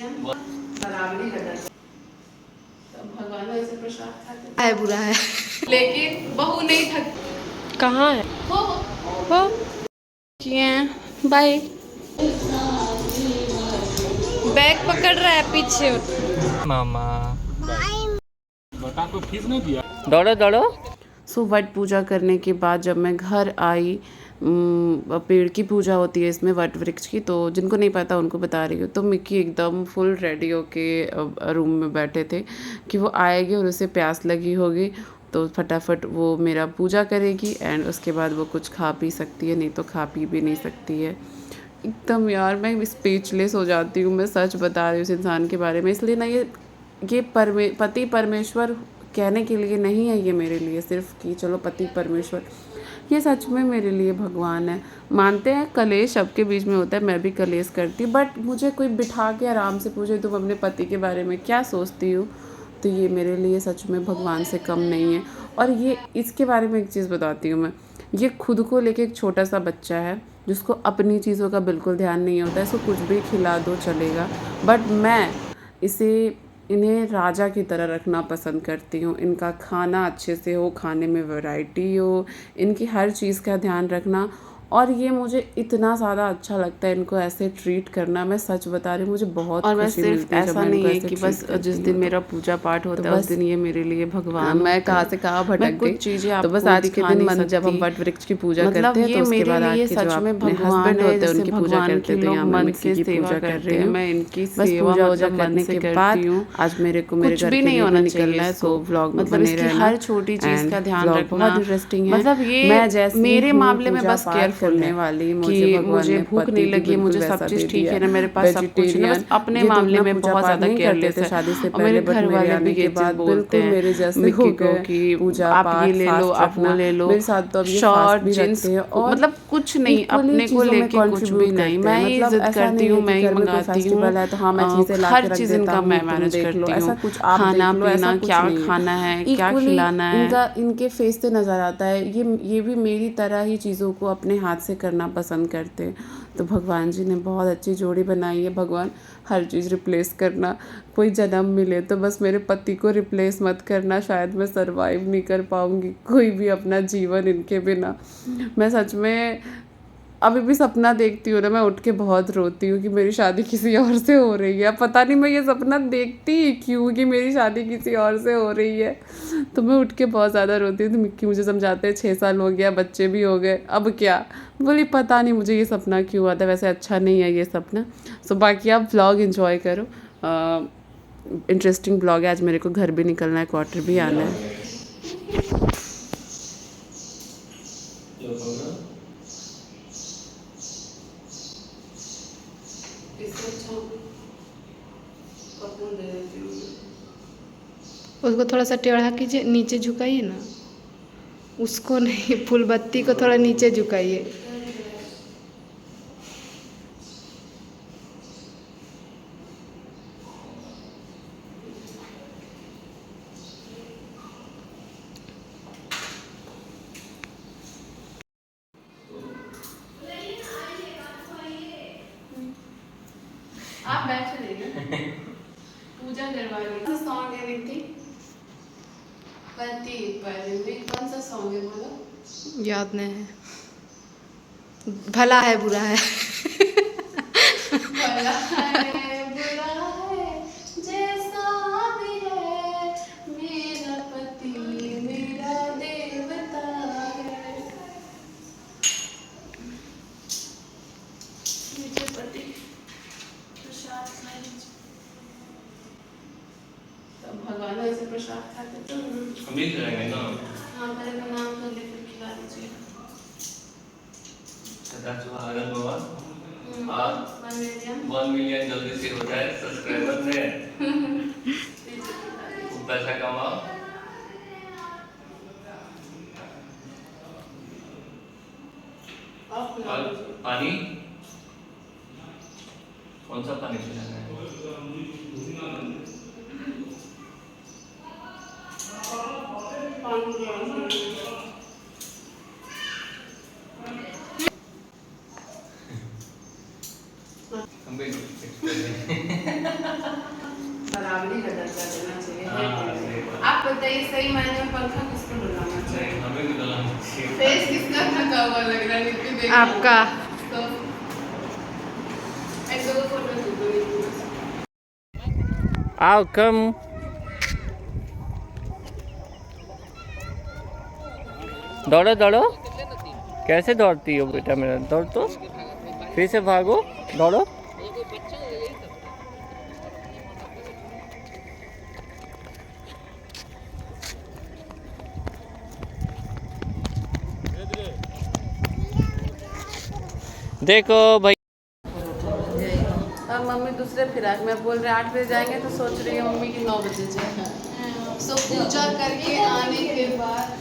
बराबरी कर तो भगवान ऐसे प्रसाद खाते है बुरा है लेकिन बहू नहीं थक कहाँ है हो किए बाय बैग पकड़ रहा है पीछे मामा बता तो फीस नहीं दिया दौड़ो दौड़ो। सो वट पूजा करने के बाद जब मैं घर आई पेड़ की पूजा होती है इसमें वट वृक्ष की, तो जिनको नहीं पता उनको बता रही हूँ। तो मिक्की एकदम फुल रेडी होके रूम में बैठे थे कि वो आएगी और उसे प्यास लगी होगी तो फटाफट वो मेरा पूजा करेगी एंड उसके बाद वो कुछ खा पी सकती है, नहीं तो खा पी भी नहीं सकती है। एकदम यार मैं स्पीचलेस हो जाती हूँ, मैं सच बता रही हूँ उस इंसान के बारे में। इसलिए ना ये पति परमेश्वर कहने के लिए नहीं है ये मेरे लिए सिर्फ कि चलो पति परमेश्वर, ये सच में मेरे लिए भगवान है। मानते हैं कलेश सबके बीच में होता है, मैं भी कलेश करती, बट मुझे कोई बिठा के आराम से पूछे तुम अपने पति के बारे में क्या सोचती हो, तो ये मेरे लिए सच में भगवान से कम नहीं है। और ये इसके बारे में एक चीज़ बताती हूँ मैं, ये खुद को लेके एक छोटा सा बच्चा है जिसको अपनी चीज़ों का बिल्कुल ध्यान नहीं होता है, इसको कुछ भी खिला दो चलेगा, बट मैं इन्हें राजा की तरह रखना पसंद करती हूँ। इनका खाना अच्छे से हो, खाने में वैरायटी हो, इनकी हर चीज़ का ध्यान रखना, और ये मुझे इतना ज़्यादा अच्छा लगता है इनको ऐसे ट्रीट करना। मैं सच बता रही हूँ, मुझे बहुत खुशी मिलती है। ऐसा नहीं है कि बस जिस दिन मेरा पूजा पाठ होता है उस दिन ये मेरे लिए भगवान। मैं कहाँ से कहाँ भटक गई, चीज़ें तो बस आज के दिन मन जब हम वट वृक्ष की पूजा करते हैं तो उसके बाद आके सच में हस्बैंड होते हैं उनकी पूजा करते हैं, तो यहाँ मन से पूजा कर रही हूँ मैं इनकी सेवा करने के बाद आज मेरे को मेरे घर नहीं होना निकलना है, सो व्लॉग मतलब इसकी हर छोटी चीज़ का ध्यान रखना बहुत इंटरेस्टिंग है। मतलब ये मैं जैसे मेरे मामले में बस केयरफुल करने वाली मुझे भूख नहीं लगी, मुझे सब चीज़ ठीक है ना, मेरे पास सब कुछ है, बस अपने मामले में बहुत ज़्यादा केयरलेस है। शादी से पहले मेरे घर वाले भी ये चीज़ बोलते हैं मेरे जैसे को कि पूजा आप ये ले लो, आप वो ले लो, मेरे साथ तो अब शॉर्ट जींस मतलब कुछ नहीं, अपने को लेके कुछ भी नहीं। मैं ये इज्जत करती हूँ, मैं ही मंगाती हूँ, हर चीज़ इनका मैं मैनेज करती हूँ, खाना पीना क्या खाना है क्या खिलाना है इनके फेस से नज़र आता है। ये भी मेरी तरह ही चीज़ों को अपने हाथ से करना पसंद करते हैं। तो भगवान जी ने बहुत अच्छी जोड़ी बनाई है। भगवान हर चीज़ रिप्लेस करना, कोई जन्म मिले तो बस मेरे पति को रिप्लेस मत करना, शायद मैं सरवाइव नहीं कर पाऊँगी कोई भी अपना जीवन इनके बिना। मैं सच में अभी भी सपना देखती हूँ ना, मैं उठ के बहुत रोती हूँ कि मेरी शादी किसी और से हो रही है। पता नहीं मैं ये सपना देखती ही क्यों कि मेरी शादी किसी और से हो रही है, तो मैं उठ के बहुत ज़्यादा रोती हूँ। तो मिक्की मुझे समझाते हैं 6 साल हो गया, बच्चे भी हो गए, अब क्या। बोली पता नहीं मुझे ये सपना क्यों आता है, वैसे अच्छा नहीं है ये सपना। सो बाकी आप व्लॉग इन्जॉय करो, इंटरेस्टिंग ब्लॉग है। आज मेरे को घर भी निकलना है, क्वार्टर भी आना है। उसको थोड़ा सा टेढ़ा कीजिए, नीचे झुकाइए ना, उसको नहीं, फूल बत्ती को थोड़ा नीचे झुकाइए। आप बैठ रहिए, पूजा करवा रही। सॉन्ग एनीथिंग पति परमेश्वर, कौन सा सॉन्ग है बोलो? याद नहीं है। भला है बुरा है। भला है बुरा है जैसा भी है, मेरा पति मेरा देवता है। मुझे पति प्रसाद खाए, तो भगवान ऐसे प्रसाद खाते तो हम भी करेंगे ना। हाँ पहले तो नाम कर ले फिर खिला दीजिए। स्वागत बाबा, आप 1 मिलियन जल्दी से हो जाए सब्सक्राइबर में, खूब पैसा कमाओ। और पानी, कौन सा पानी पिलाना है? बराबरी का दर्जा देना चाहिए। हाँ, सही बात। आप बताइए सही मायने में पंखा किसको डलाना चाहिए? हमें भी डलाना चाहिए। फेस किसका थका हुआ लग रहा है नित्य देख आपका। तो एक दो फोटो दो। आओ कम। दौड़ो दौड़ो। कैसे दौड़ती हो बेटा मेरा? दौड़ तो फिर से भागो, दौड़ो। देखो भाई। अब मम्मी दूसरे फिराक में बोल रहे 8 बजे जाएंगे तो सोच रही है मम्मी की 9 बजे जाए। सो पूजा करके आने के बाद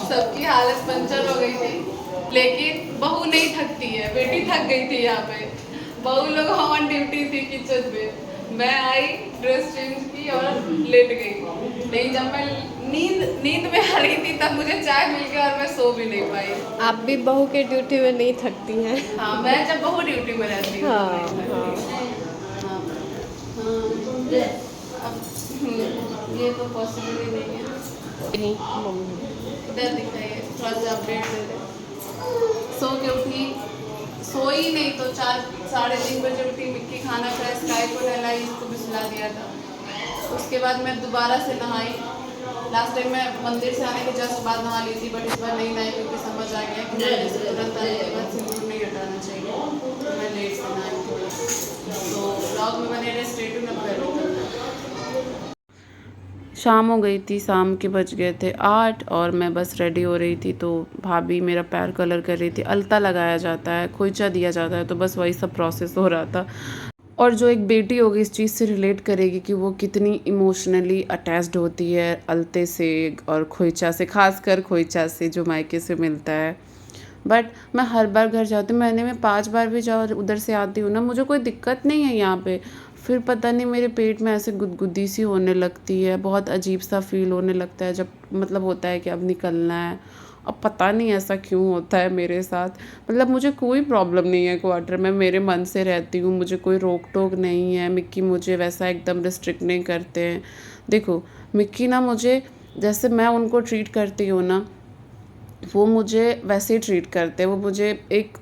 सबकी हालत पंचर हो गई थी, लेकिन बहू नहीं थकती है, बेटी थक गई थी। यहाँ पे बहू लोग ऑन ड्यूटी थी किचन में। मैं आई, ड्रेस चेंज की और लेट गई। नहीं, जब मैं नींद में आ रही थी तब मुझे चाय मिल गया और मैं सो भी नहीं पाई। आप भी बहू के ड्यूटी में नहीं थकती हैं? हाँ, मैं जब बहू ड्यूटी में रहती हूँ। हाँ, अब ये तो पॉसिबल ही नहीं है। इधर दिखाइए, थोड़ा सा अपडेट दे दे। सो के उठी, सोई नहीं तो 4 साढ़े 3 बजे उठी, मिक्की खाना खाया, स्काई को नहलाई, इसको भी सुला दिया था। उसके बाद मैं दोबारा से नहाई। लास्ट टाइम मैं मंदिर से आने के जस्ट बाद नहा ली थी, बट इस बार नहीं नहाई क्योंकि समझ आ गया कि मंदिर से तुरंत आने के बाद सिंदूर नहीं हटाना चाहिए। तो मैं लेट से नहाई थोड़ा। तो ब्लॉग में बने रहे, स्टे ट्यून। शाम हो गई थी, शाम के बज गए थे 8 और मैं बस रेडी हो रही थी। तो भाभी मेरा पैर कलर कर रही थी। अलता लगाया जाता है, खोइचा दिया जाता है, तो बस वही सब प्रोसेस हो रहा था। और जो एक बेटी होगी इस चीज़ से रिलेट करेगी कि वो कितनी इमोशनली अटैच्ड होती है अलते से और खोइचा से, खासकर खोइचा से जो मायके से मिलता है। बट मैं हर बार घर जाती हूँ, महीने में 5 बार भी जाओ उधर से आती हूँ ना, मुझे कोई दिक्कत नहीं है यहाँ पे। फिर पता नहीं मेरे पेट में ऐसे गुदगुदी सी होने लगती है, बहुत अजीब सा फील होने लगता है जब मतलब होता है कि अब निकलना है। अब पता नहीं ऐसा क्यों होता है मेरे साथ। मतलब मुझे कोई प्रॉब्लम नहीं है क्वार्टर में, मेरे मन से रहती हूँ, मुझे कोई रोक टोक नहीं है। मिक्की मुझे वैसा एकदम रिस्ट्रिक्ट नहीं करते हैं। देखो मिक्की ना मुझे, जैसे मैं उनको ट्रीट करती हूँ ना, वो मुझे वैसे ही ट्रीट करते हैं। वो मुझे एक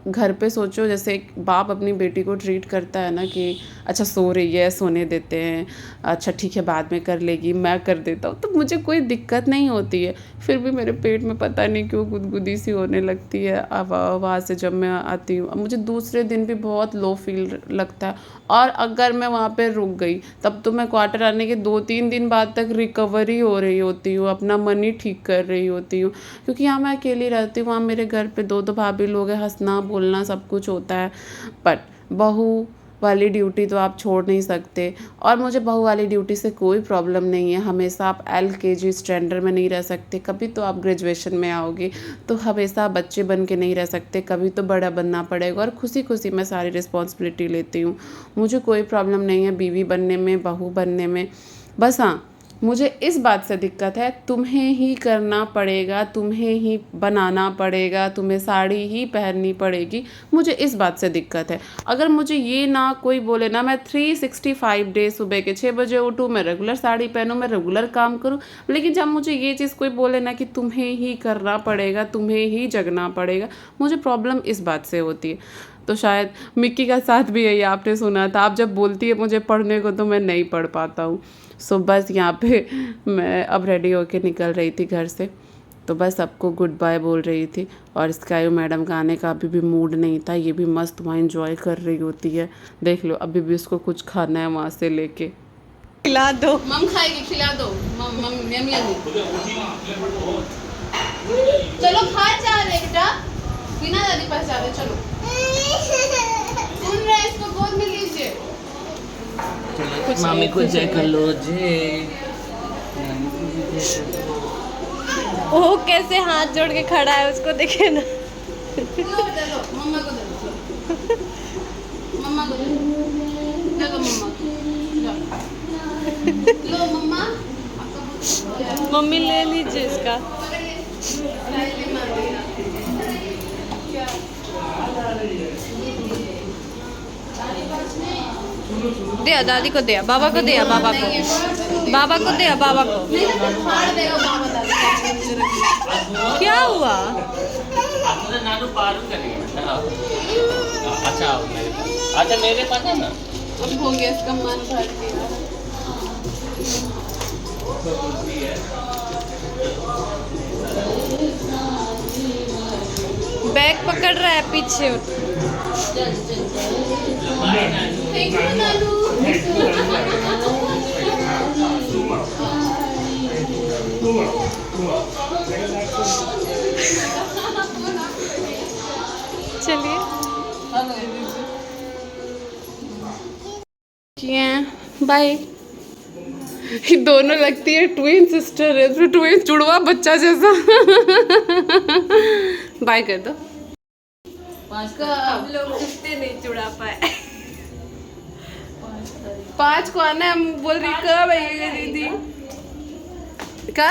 घर पे सोचो जैसे एक बाप अपनी बेटी को ट्रीट करता है ना कि अच्छा सो रही है, सोने देते हैं, अच्छा ठीक है बाद में कर लेगी, मैं कर देता हूँ, तो मुझे कोई दिक्कत नहीं होती है। फिर भी मेरे पेट में पता नहीं क्यों गुदगुदी सी होने लगती है वहाँ से जब मैं आती हूँ। मुझे दूसरे दिन भी बहुत लो फील लगता है। और अगर मैं वहाँ पे रुक गई तब तो मैं क्वार्टर आने के 2-3 दिन बाद तक रिकवरी हो रही होती हूँ, अपना मन ही ठीक कर रही होती हूँ। क्योंकि यहाँ मैं अकेली रहती हूँ, वहाँ मेरे घर पे 2 भाभी लोग हैं, हंसना बोलना सब कुछ होता है। बट बहू वाली ड्यूटी तो आप छोड़ नहीं सकते। और मुझे बहू वाली ड्यूटी से कोई प्रॉब्लम नहीं है। हमेशा आप LKG स्टैंडर्ड में नहीं रह सकते, कभी तो आप ग्रेजुएशन में आओगे, तो हमेशा बच्चे बन के नहीं रह सकते, कभी तो बड़ा बनना पड़ेगा। और खुशी खुशी मैं सारी रिस्पॉन्सिबिलिटी लेती हूँ, मुझे कोई प्रॉब्लम नहीं है बीवी बनने में, बहू बनने में। बस हाँ, मुझे इस बात से दिक्कत है, तुम्हें ही करना पड़ेगा, तुम्हें ही बनाना पड़ेगा, तुम्हें साड़ी ही पहननी पड़ेगी, मुझे इस बात से दिक्कत है। अगर मुझे ये ना कोई बोले ना, मैं 365 डे सुबह के 6 बजे उठूँ, मैं रेगुलर साड़ी पहनूँ, मैं रेगुलर काम करूँ, लेकिन जब मुझे ये चीज़ कोई बोले ना कि तुम्हें ही करना पड़ेगा, तुम्हें ही जगना पड़ेगा, मुझे प्रॉब्लम इस बात से होती है। तो शायद मिक्की का साथ भी यही आपने सुना था, आप जब बोलती है मुझे पढ़ने को तो मैं नहीं पढ़ पाता हूँ। सो बस यहाँ पे मैं अब रेडी होके निकल रही थी घर से, तो बस सबको गुड बाय बोल रही थी। और स्काई मैडम का आने का अभी भी मूड नहीं था, ये भी मस्त वहाँ एंजॉय कर रही होती है। देख लो अभी भी उसको कुछ खाना है वहाँ से लेके। खिला दो, मम खाएगी, खिला दो मम मम यमी यमी। चलो खा जा रहे बेटा, बिना दादी पास जा रहे। चलो सुन रहे, इसको गोद में लीजिए। मामी को जय कर लो, जय। वो कैसे हाथ जोड़ के खड़ा है, उसको देखे ना। लो चलो, मम्मा को दे दो, मम्मा को दे दो, चलो मम्मा लो मम्मा। मम्मी ले लीजिए इसका। दिया दादी को, दिया बाबा को, दिया बाबा को, बाबा को दिया बाबा को। क्या हुआ? नानू पारू करेंगे। अच्छा अच्छा मेरे पास है ना। अब हो गया इसका मन भर गया। बैग पकड़ रहा है पीछे। चलिए बाय। ये दोनों लगती है ट्विन सिस्टर है, तो ट्विन जुड़वा बच्चा जैसा। बाय कर दो। हम लोग कितने नहीं जुड़ा पाए। 5 को आना है, हम बोल रही कब आइएगा दीदी? का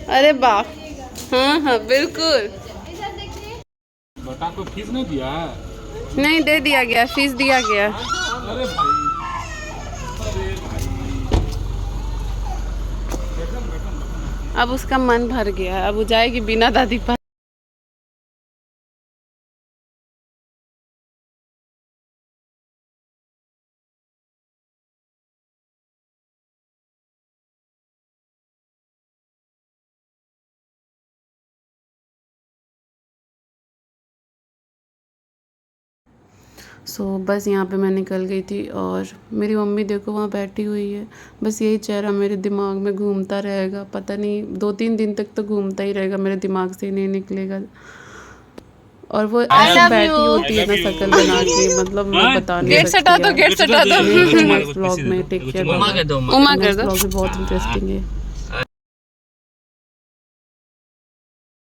अरे बाप, हाँ हाँ बिल्कुल। बेटा को फीस नहीं दिया? नहीं दे दिया गया, फीस दिया गया। अरे भाई, अब उसका मन भर गया, अब वो जाएगी बिना दादी पास। बस यहाँ पे मैं निकल गई थी और मेरी मम्मी देखो वहाँ बैठी हुई है। बस यही चेहरा मेरे दिमाग में घूमता रहेगा, पता नहीं 2-3 दिन तक तो घूमता ही रहेगा, मेरे दिमाग से ही नहीं निकलेगा। और वो ऐसे बैठी होती है ना शक्ल बना के, मतलब मैं बता नहीं सकती। गेट सटा दो, गेट सटा दो। ब्लॉग में टेक केयर। उमा कर दो, बहुत इंटरेस्टिंग है।